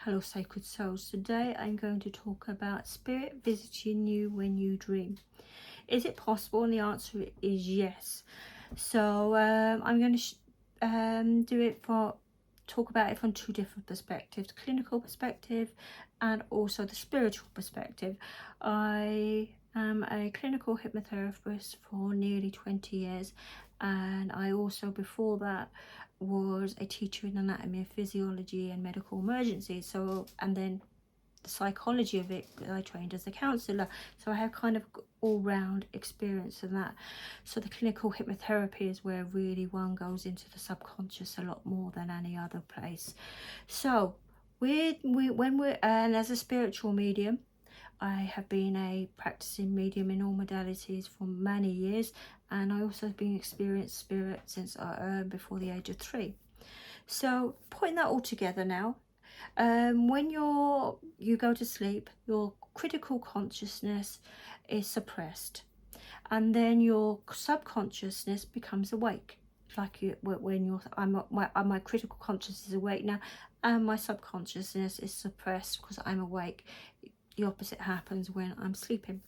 Hello sacred souls, today I'm going to talk about spirit visiting you when you dream. Is it possible? And the answer is yes. So I'm going to talk about it from two different perspectives: clinical perspective and also the spiritual perspective. I am a clinical hypnotherapist for nearly 20 years, and I also before that was a teacher in anatomy and physiology and medical emergencies. So, and then the psychology of it, I trained as a counsellor, so I have kind of all-round experience in that. So the clinical hypnotherapy is where really one goes into the subconscious a lot more than any other place. So and as a spiritual medium, I have been a practicing medium in all modalities for many years, and I also have been experienced spirit since before the age of 3. So putting that all together now, when you go to sleep, your critical consciousness is suppressed, and then your subconsciousness becomes awake. Like my critical consciousness is awake now, and my subconsciousness is suppressed because I'm awake. The opposite happens when I'm sleeping.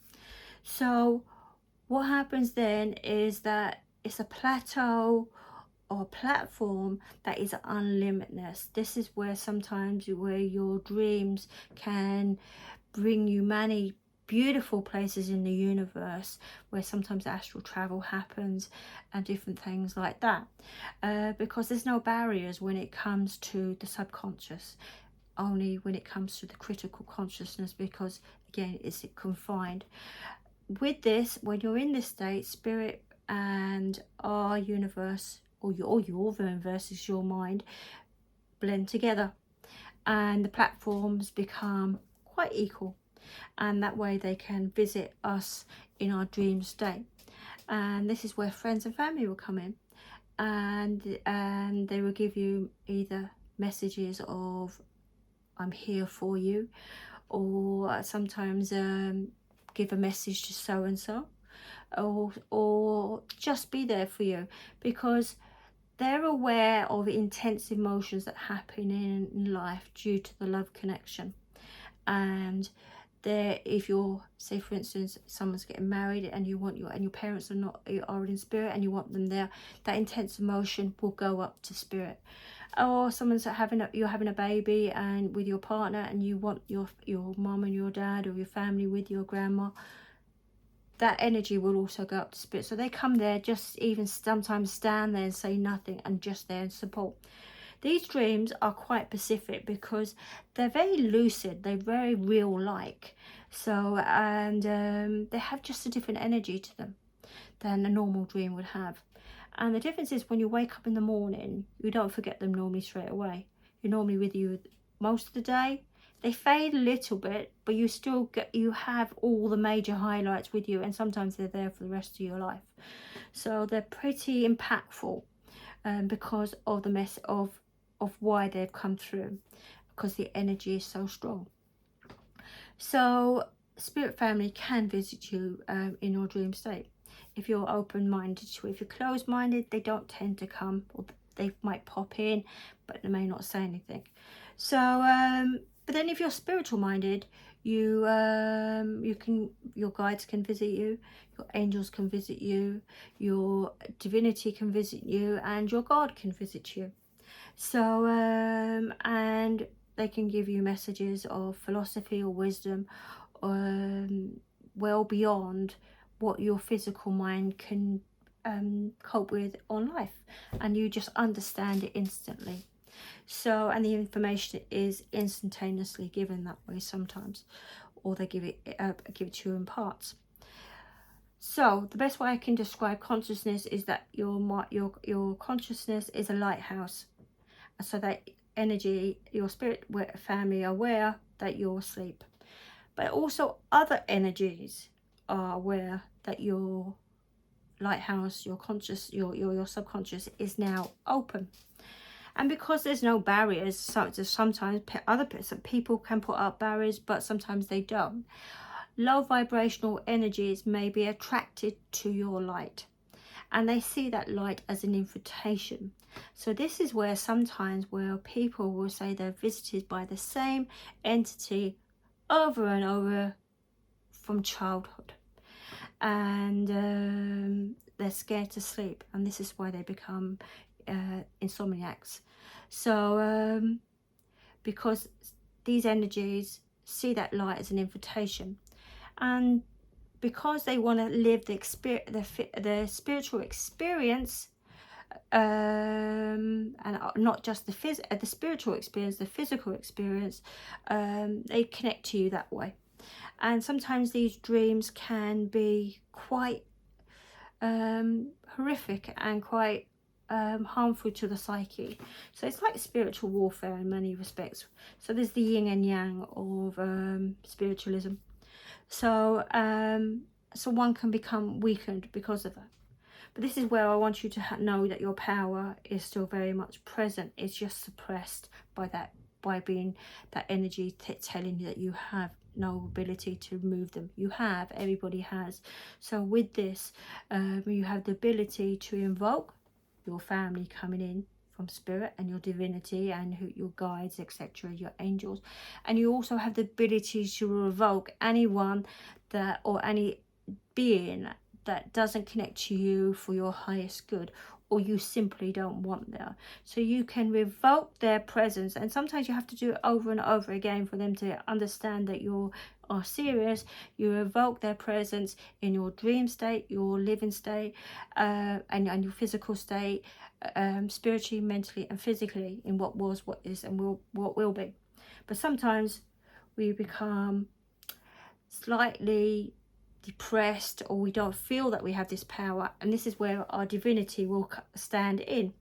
So what happens then is that it's a plateau or platform that is unlimitedness. This is where sometimes where your dreams can bring you many beautiful places in the universe, where sometimes astral travel happens and different things like that, because there's no barriers when it comes to the subconscious, only when it comes to the critical consciousness, because again it's confined. With this, when you're in this state, spirit and our universe, or your universe is your mind, blend together, and the platforms become quite equal, and that way they can visit us in our dream state. And this is where friends and family will come in, and they will give you either messages of I'm here for you, or sometimes give a message to so and so, or just be there for you, because they're aware of intense emotions that happen in life due to the love connection. And if you're, say for instance, someone's getting married and you want your parents are in spirit and you want them there, that intense emotion will go up to spirit. Or someone's you're having a baby and with your partner, and you want your mom and your dad or your family with your grandma, that energy will also go up to spirit. So they come there, just even sometimes stand there and say nothing, and just there and support. These dreams are quite specific because they're very lucid, they're very real like. So, and they have just a different energy to them than a normal dream would have. And the difference is when you wake up in the morning, you don't forget them normally straight away. You're normally with you most of the day. They fade a little bit, but you have all the major highlights with you, and sometimes they're there for the rest of your life. So they're pretty impactful, because of the mess of why they've come through, because the energy is so strong. So spirit family can visit you in your dream state if you're open-minded to it. If you're closed-minded, they don't tend to come, or they might pop in, but they may not say anything. So but then if you're spiritual minded, your guides can visit you, your angels can visit you, your divinity can visit you, and your God can visit you. So and they can give you messages of philosophy or wisdom, well beyond what your physical mind can cope with on life, and you just understand it instantly. So, and the information is instantaneously given that way sometimes, or they give it to you in parts. So the best way I can describe consciousness is that your consciousness is a lighthouse, so that energy, your spirit family are aware that you're asleep, but also other energies are aware that your lighthouse, your subconscious is now open. And because there's no barriers, sometimes other people can put up barriers, but sometimes they don't. Low vibrational energies may be attracted to your light, and they see that light as an invitation. So this is where sometimes where people will say they're visited by the same entity over and over from childhood, and they're scared to sleep, and this is why they become insomniacs. So because these energies see that light as an invitation, and because they want to live the spiritual experience, and not just the spiritual experience, the physical experience, they connect to you that way. And sometimes these dreams can be quite horrific and quite harmful to the psyche. So it's like spiritual warfare in many respects. So there's the yin and yang of spiritualism. So so one can become weakened because of that. But this is where I want you to know that your power is still very much present. It's just suppressed by being that energy telling you that you have no ability to move them. You have, everybody has. So with this, you have the ability to invoke your family coming in from spirit, and your divinity, and your guides, etc., your angels. And you also have the ability to revoke anyone that, or any being that doesn't connect to you for your highest good, or you simply don't want there. So you can revoke their presence, and sometimes you have to do it over and over again for them to understand that you are serious. You revoke their presence in your dream state, your living state, and your physical state, spiritually, mentally, and physically, in what was, what is, and what will be. But sometimes we become slightly depressed, or we don't feel that we have this power, and this is where our divinity will stand in.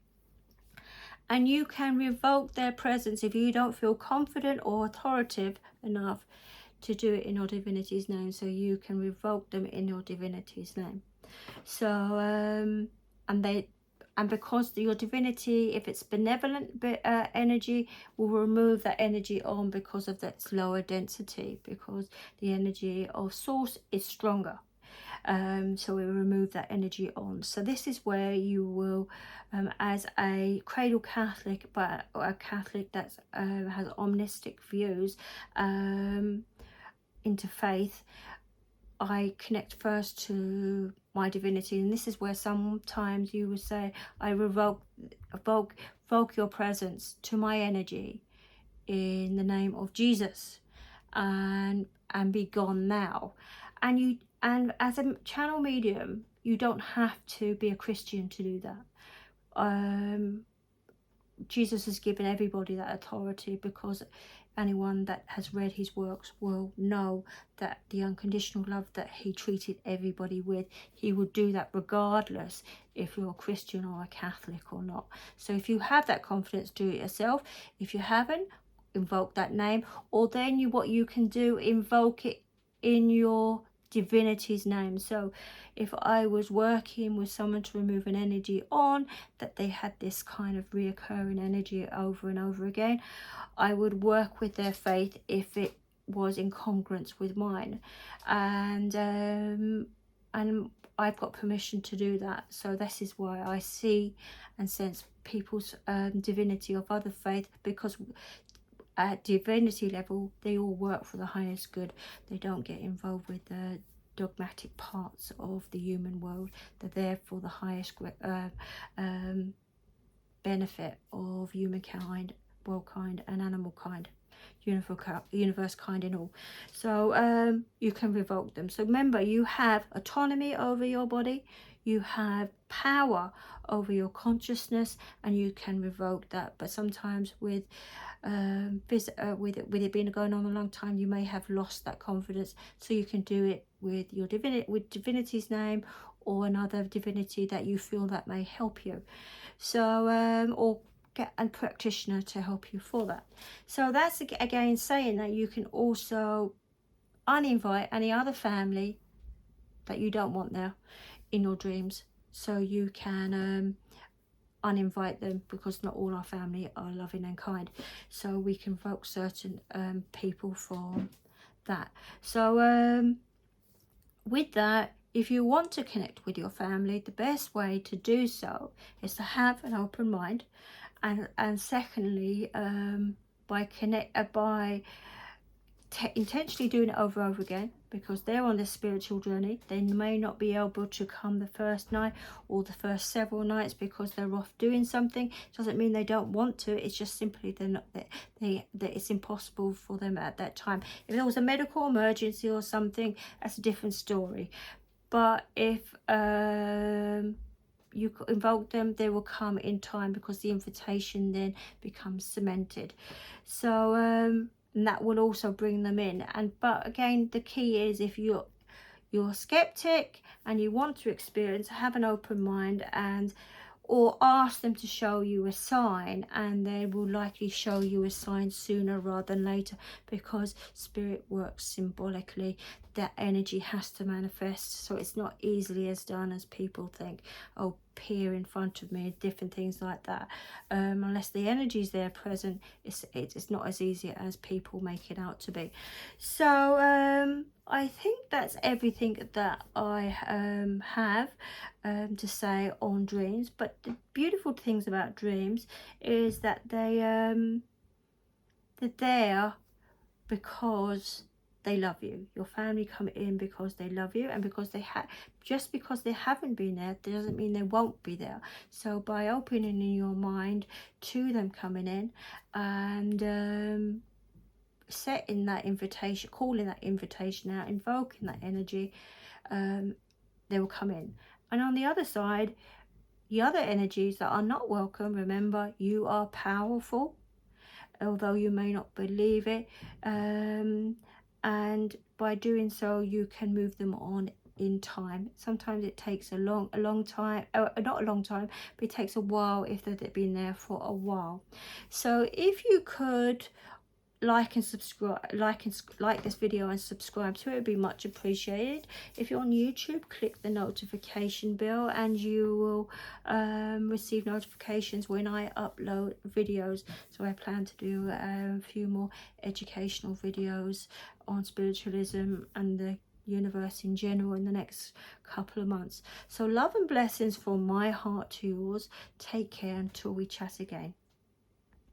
And you can revoke their presence if you don't feel confident or authoritative enough to do it in your divinity's name. So you can revoke them in your divinity's name. So and because your divinity, if it's benevolent energy, will remove that energy on because of its lower density, because the energy of source is stronger. So we remove that energy on. So this is where you will, as a cradle Catholic, but a Catholic that has omnistic views into faith, I connect first to my divinity. And this is where sometimes you would say, I revoke your presence to my energy in the name of Jesus, and be gone now. And as a channel medium, you don't have to be a Christian to do that. Jesus has given everybody that authority, because anyone that has read his works will know that the unconditional love that he treated everybody with, he would do that regardless if you're a Christian or a Catholic or not. So if you have that confidence, do it yourself. If you haven't, invoke that name, or then what you can do, invoke it in your divinity's name. So if I was working with someone to remove an energy on that they had this kind of reoccurring energy over and over again, I would work with their faith if it was in congruence with mine, and I've got permission to do that. So this is why I see and sense people's divinity of other faith, because at divinity level, they all work for the highest good. They don't get involved with the dogmatic parts of the human world. They're there for the highest benefit of humankind, world kind, and animal kind, universe kind and all. So you can revoke them. So remember, you have autonomy over your body, you have power over your consciousness, and you can revoke that. But sometimes with it being going on a long time, you may have lost that confidence. So you can do it with your divinity's name, or another divinity that you feel that may help you. So or get a practitioner to help you for that. So that's again saying that you can also uninvite any other family that you don't want there in your dreams. So you can uninvite them, because not all our family are loving and kind. So we can invoke certain people from that. So with that, if you want to connect with your family, the best way to do so is to have an open mind, and secondly, by intentionally doing it over and over again, because they're on this spiritual journey. They may not be able to come the first night or the first several nights because they're off doing something. Doesn't mean they don't want to, it's just simply they're not, that it's impossible for them at that time. If there was a medical emergency or something, that's a different story. But if you invoke them, they will come in time, because the invitation then becomes cemented. So and that will also bring them in. But again, the key is, if you're skeptic and you want to experience, have an open mind, or ask them to show you a sign, and they will likely show you a sign sooner rather than later, because spirit works symbolically. That energy has to manifest, so it's not easily as done as people think. Oh, appear in front of me, different things like that. Unless the energy is there present, it's not as easy as people make it out to be. So I think that's everything that I have to say on dreams. But the beautiful things about dreams is that they're there because they love you. Your family come in because they love you, and because just because they haven't been there doesn't mean they won't be there. So by opening your mind to them coming in, and setting that invitation, calling that invitation out, invoking that energy, they will come in. And on the other side, the other energies that are not welcome, remember, you are powerful, although you may not believe it, and by doing so you can move them on in time. Sometimes it takes a long time, not a long time, but it takes a while if they've been there for a while. So if you could like and subscribe, like this video and subscribe to it, would be much appreciated. If you're on YouTube, click the notification bell and you will receive notifications when I upload videos. So I plan to do a few more educational videos on spiritualism and the universe in general in the next couple of months. So love and blessings from my heart to yours. Take care until we chat again.